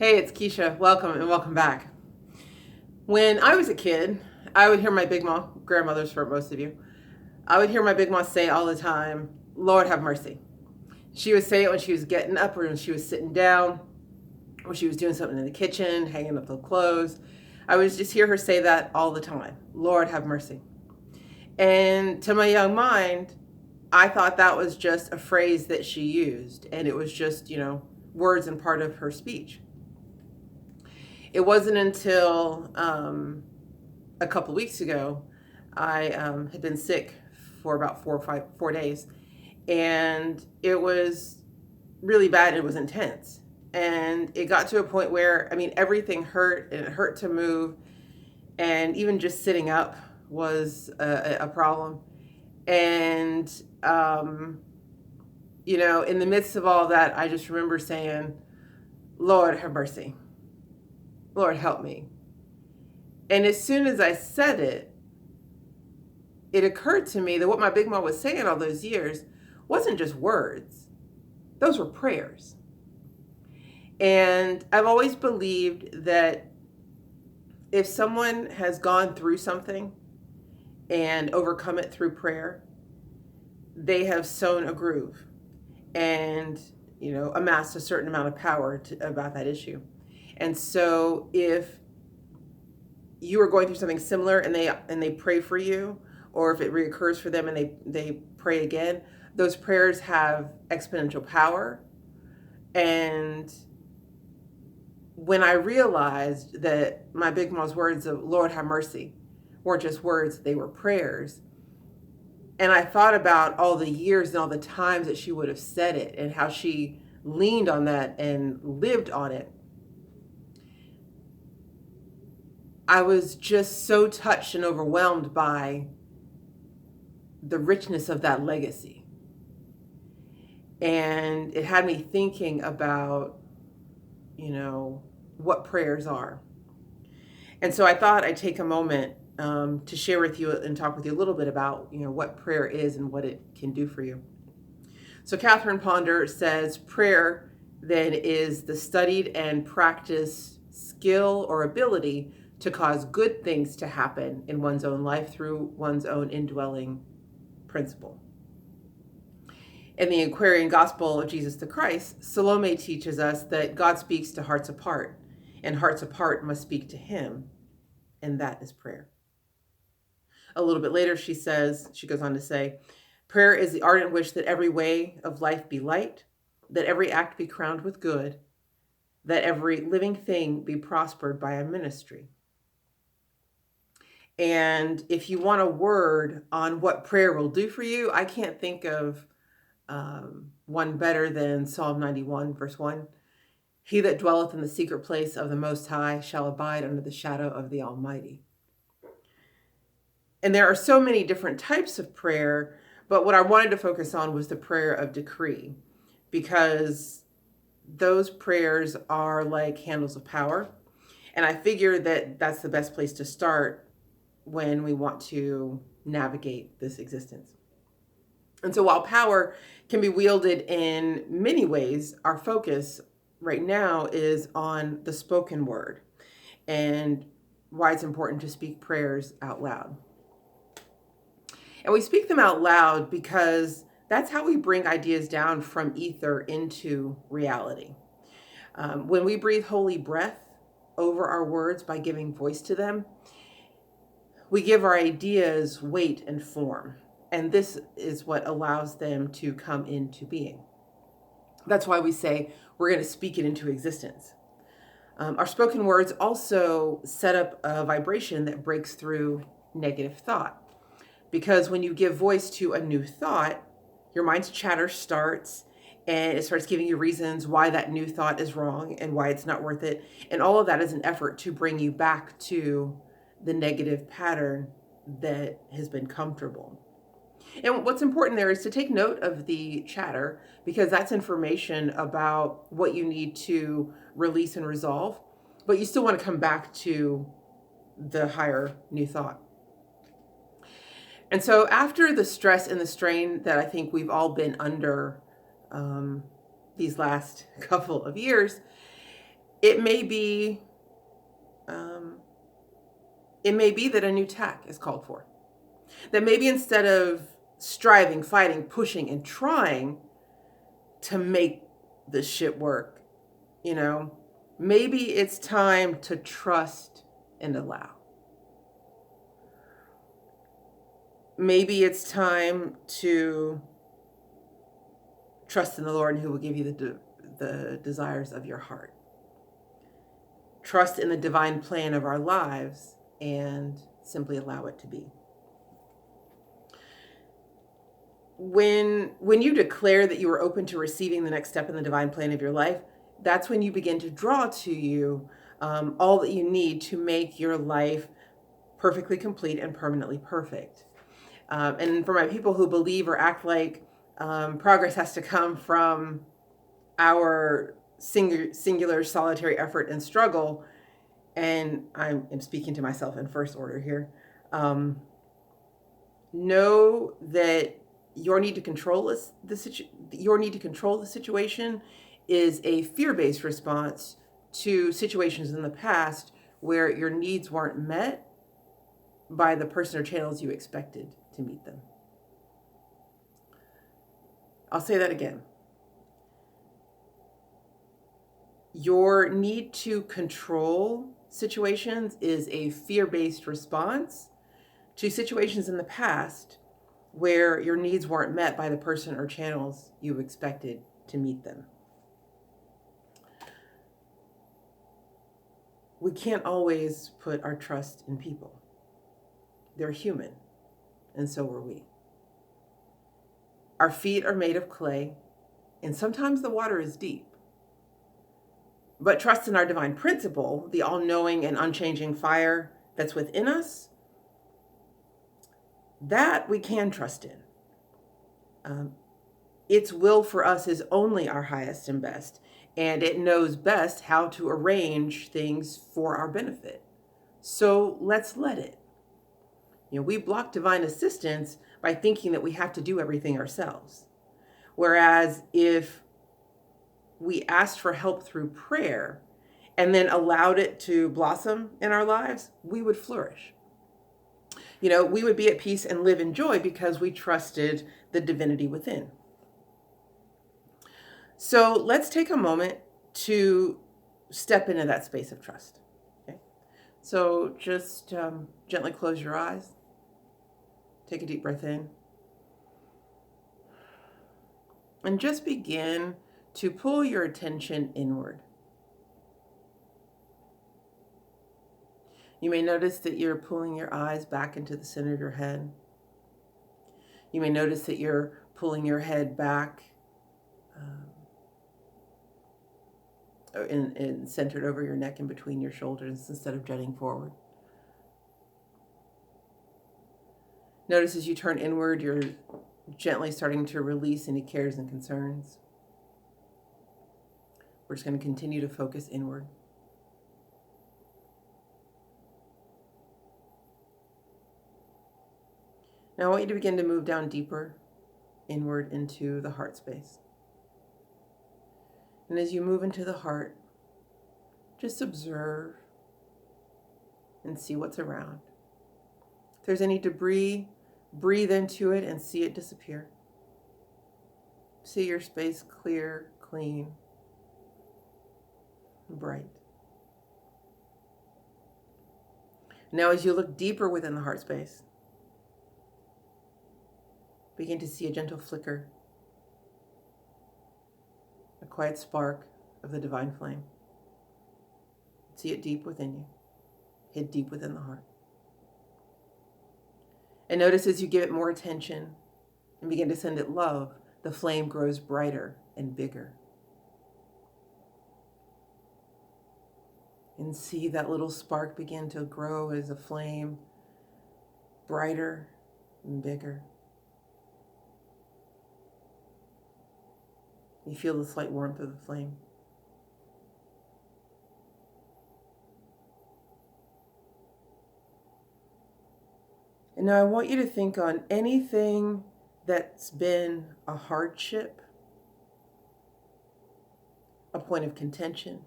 Hey, it's Keisha. Welcome and welcome back. When I was a kid, I would hear my big mom, grandmother's for most of you, I would hear my big mom say all the time, Lord have mercy. She would say it when she was getting up or when she was sitting down, or she was doing something in the kitchen, hanging up the clothes. I would just hear her say that all the time, Lord have mercy. And to my young mind, I thought that was just a phrase that she used, and it was just, words and part of her speech. It wasn't until a couple weeks ago, I had been sick for about 4 days, and it was really bad. It was intense, and it got to a point where, everything hurt, and it hurt to move, and even just sitting up was a problem. And in the midst of all that, I just remember saying, Lord have mercy. Lord help me. And as soon as I said it, it occurred to me that what my big mom was saying all those years wasn't just words. Those were prayers. And I've always believed that if someone has gone through something and overcome it through prayer, they have sown a groove and, amassed a certain amount of power about that issue. And so if you are going through something similar and they pray for you, or if it reoccurs for them and they pray again, those prayers have exponential power. And when I realized that my big mom's words of Lord have mercy weren't just words, they were prayers, and I thought about all the years and all the times that she would have said it and how she leaned on that and lived on it, I was just so touched and overwhelmed by the richness of that legacy. And it had me thinking about, what prayers are. And so I thought I'd take a moment to share with you and talk with you a little bit about, what prayer is and what it can do for you. So Catherin Ponder says, prayer then is the studied and practiced skill or ability to cause good things to happen in one's own life through one's own indwelling principle. In the Aquarian Gospel of Jesus the Christ, Salome teaches us that God speaks to hearts apart, and hearts apart must speak to him, and that is prayer. A little bit later, she goes on to say, prayer is the ardent wish that every way of life be light, that every act be crowned with good, that every living thing be prospered by a ministry. And if you want a word on what prayer will do for you, I can't think of one better than Psalm 91, verse 1. He that dwelleth in the secret place of the Most High shall abide under the shadow of the Almighty. And there are so many different types of prayer, but what I wanted to focus on was the prayer of decree, because those prayers are like handles of power. And I figure that that's the best place to start when we want to navigate this existence. And so while power can be wielded in many ways, our focus right now is on the spoken word and why it's important to speak prayers out loud. And we speak them out loud because that's how we bring ideas down from ether into reality. When we breathe holy breath over our words by giving voice to them, we give our ideas weight and form. And this is what allows them to come into being. That's why we say we're going to speak it into existence. Our spoken words also set up a vibration that breaks through negative thought. Because when you give voice to a new thought, your mind's chatter starts, and it starts giving you reasons why that new thought is wrong and why it's not worth it. And all of that is an effort to bring you back to the negative pattern that has been comfortable. And what's important there is to take note of the chatter, because that's information about what you need to release and resolve, but you still want to come back to the higher new thought. And so after the stress and the strain that I think we've all been under these last couple of years, It may be, um, it may be that a new tack is called for. That maybe instead of striving, fighting, pushing, and trying to make the shit work, you know, maybe it's time to trust and allow. Maybe it's time to trust in the Lord, who will give you the desires of your heart. Trust in the divine plan of our lives and simply allow it to be. When you declare that you are open to receiving the next step in the divine plan of your life, that's when you begin to draw to you all that you need to make your life perfectly complete and permanently perfect. And for my people who believe or act like progress has to come from our singular solitary effort and struggle, and I'm speaking to myself in first order here, know that your need to control the situation is a fear-based response to situations in the past where your needs weren't met by the person or channels you expected to meet them. I'll say that again. Your need to control situations is a fear-based response to situations in the past where your needs weren't met by the person or channels you expected to meet them. We can't always put our trust in people. They're human, and so are we. Our feet are made of clay, and sometimes the water is deep. But trust in our divine principle, the all-knowing and unchanging fire that's within us, that we can trust in. Its will for us is only our highest and best, and it knows best how to arrange things for our benefit. So let's let it. We block divine assistance by thinking that we have to do everything ourselves. Whereas if we asked for help through prayer and then allowed it to blossom in our lives, we would flourish. We would be at peace and live in joy because we trusted the divinity within. So let's take a moment to step into that space of trust. Okay? So just gently close your eyes. Take a deep breath in. And just begin to pull your attention inward. You may notice that you're pulling your eyes back into the center of your head. You may notice that you're pulling your head back and centered over your neck and between your shoulders instead of jutting forward. Notice as you turn inward, you're gently starting to release any cares and concerns. We're just going to continue to focus inward. Now I want you to begin to move down deeper inward into the heart space. And as you move into the heart, just observe and see what's around. If there's any debris, breathe into it and see it disappear. See your space clear, clean, and bright. Now as you look deeper within the heart space, begin to see a gentle flicker, a quiet spark of the divine flame. See it deep within you, hid deep within the heart. And notice as you give it more attention and begin to send it love, the flame grows brighter and bigger. And see that little spark begin to grow as a flame, brighter and bigger. You feel the slight warmth of the flame. And now I want you to think on anything that's been a hardship, a point of contention,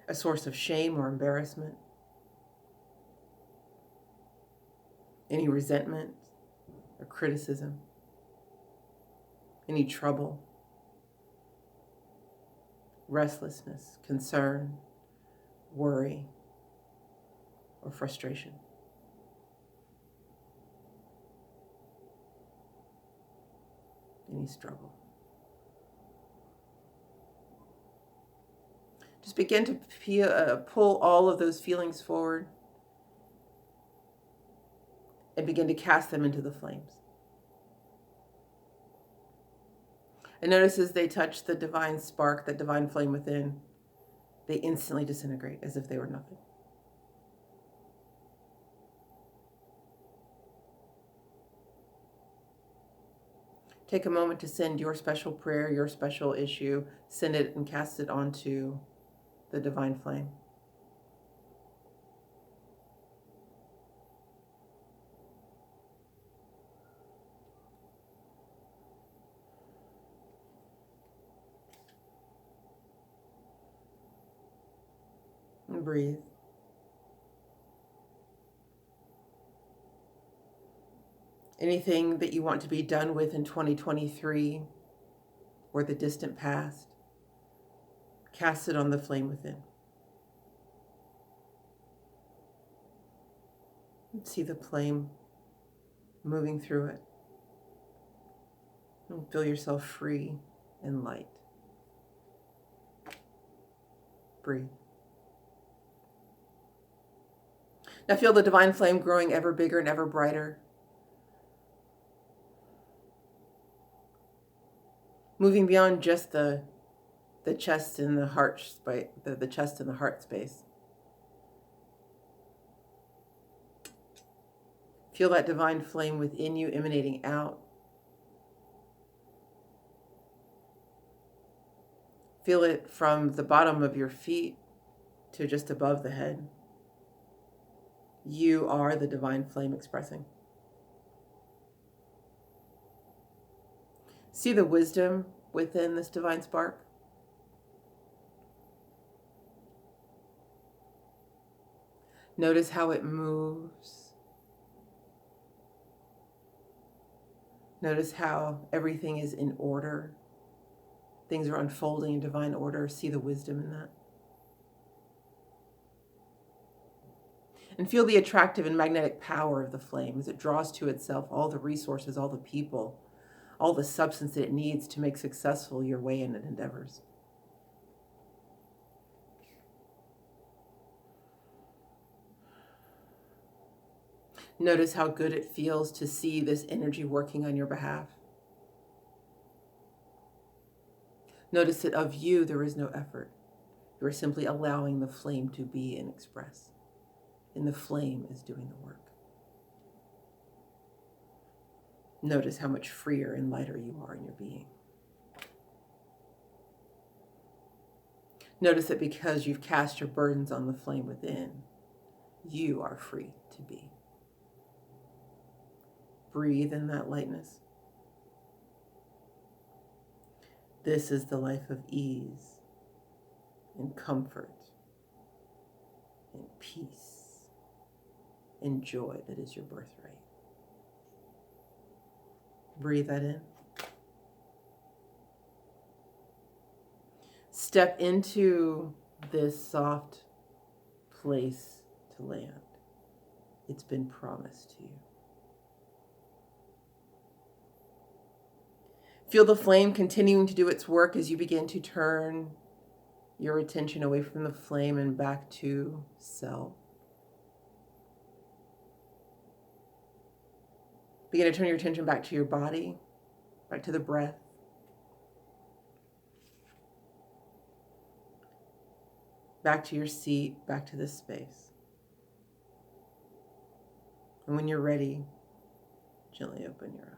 a source of shame or embarrassment, any resentment or criticism, any trouble, restlessness, concern, worry, or frustration. Any struggle. Just begin to pull all of those feelings forward and begin to cast them into the flames. And notice as they touch the divine spark, that divine flame within, they instantly disintegrate as if they were nothing. Take a moment to send your special prayer, your special issue, send it and cast it onto the divine flame. And breathe. Anything that you want to be done with in 2023 or the distant past, cast it on the flame within. And see the flame moving through it. And feel yourself free and light. Breathe. Now feel the divine flame growing ever bigger and ever brighter. Moving beyond just the chest and the heart space, the chest and the heart space. Feel that divine flame within you emanating out. Feel it from the bottom of your feet to just above the head. You are the divine flame expressing. See the wisdom within this divine spark? Notice how it moves. Notice how everything is in order. Things are unfolding in divine order. See the wisdom in that. And feel the attractive and magnetic power of the flame as it draws to itself all the resources, all the people, all the substance that it needs to make successful your way in endeavors. Notice how good it feels to see this energy working on your behalf. Notice that of you, there is no effort. You are simply allowing the flame to be and express. And the flame is doing the work. Notice how much freer and lighter you are in your being. Notice that because you've cast your burdens on the flame within, you are free to be. Breathe in that lightness. This is the life of ease and comfort and peace and joy that is your birthright. Breathe that in. Step into this soft place to land. It's been promised to you. Feel the flame continuing to do its work as you begin to turn your attention away from the flame and back to self. Begin to turn your attention back to your body, back to the breath. Back to your seat, back to this space. And when you're ready, gently open your eyes.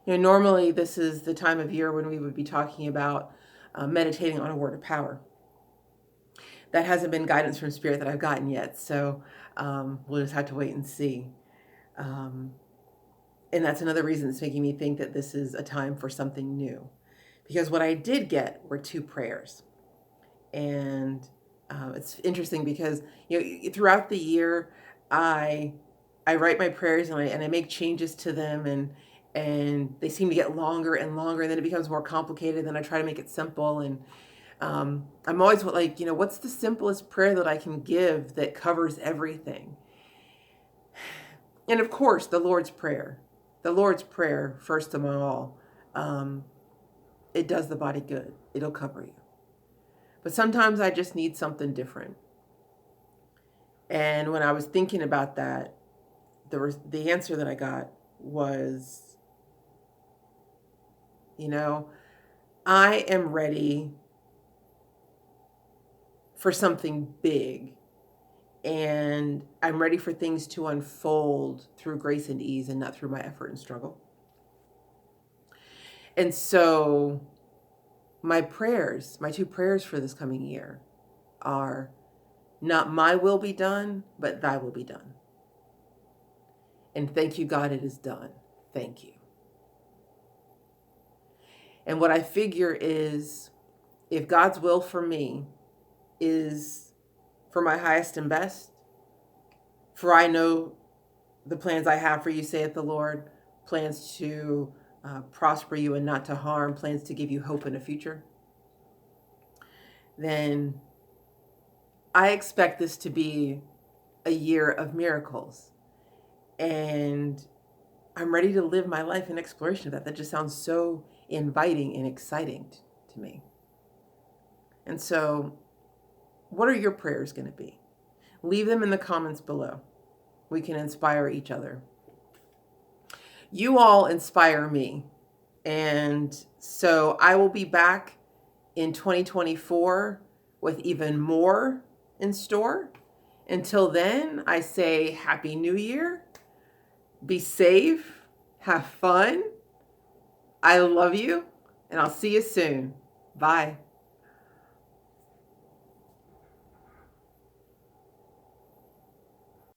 Normally this is the time of year when we would be talking about meditating on a word of power. That hasn't been guidance from Spirit that I've gotten yet, so we'll just have to wait and see. And that's another reason that's making me think that this is a time for something new. because what I did get were 2 prayers. And it's interesting because throughout the year, I write my prayers and I make changes to them, and they seem to get longer and longer, and then it becomes more complicated. Then I try to make it simple, and I'm always like, what's the simplest prayer that I can give that covers everything? And of course, the Lord's Prayer. The Lord's Prayer, first of all, it does the body good. It'll cover you. But sometimes I just need something different. And when I was thinking about that, the answer that I got was, I am ready for something big. And I'm ready for things to unfold through grace and ease and not through my effort and struggle. And so my 2 prayers for this coming year are, not my will be done, but thy will be done. And thank you, God, it is done. Thank you. And what I figure is, if God's will for me is for my highest and best, for I know the plans I have for you, saith the Lord, plans to prosper you and not to harm, plans to give you hope in a future, then I expect this to be a year of miracles. And I'm ready to live my life in exploration of that. That just sounds so inviting and exciting to me. And so, what are your prayers going to be? Leave them in the comments below. We can inspire each other. You all inspire me. And so I will be back in 2024 with even more in store. Until then, I say Happy New Year. Be safe. Have fun. I love you. And I'll see you soon. Bye.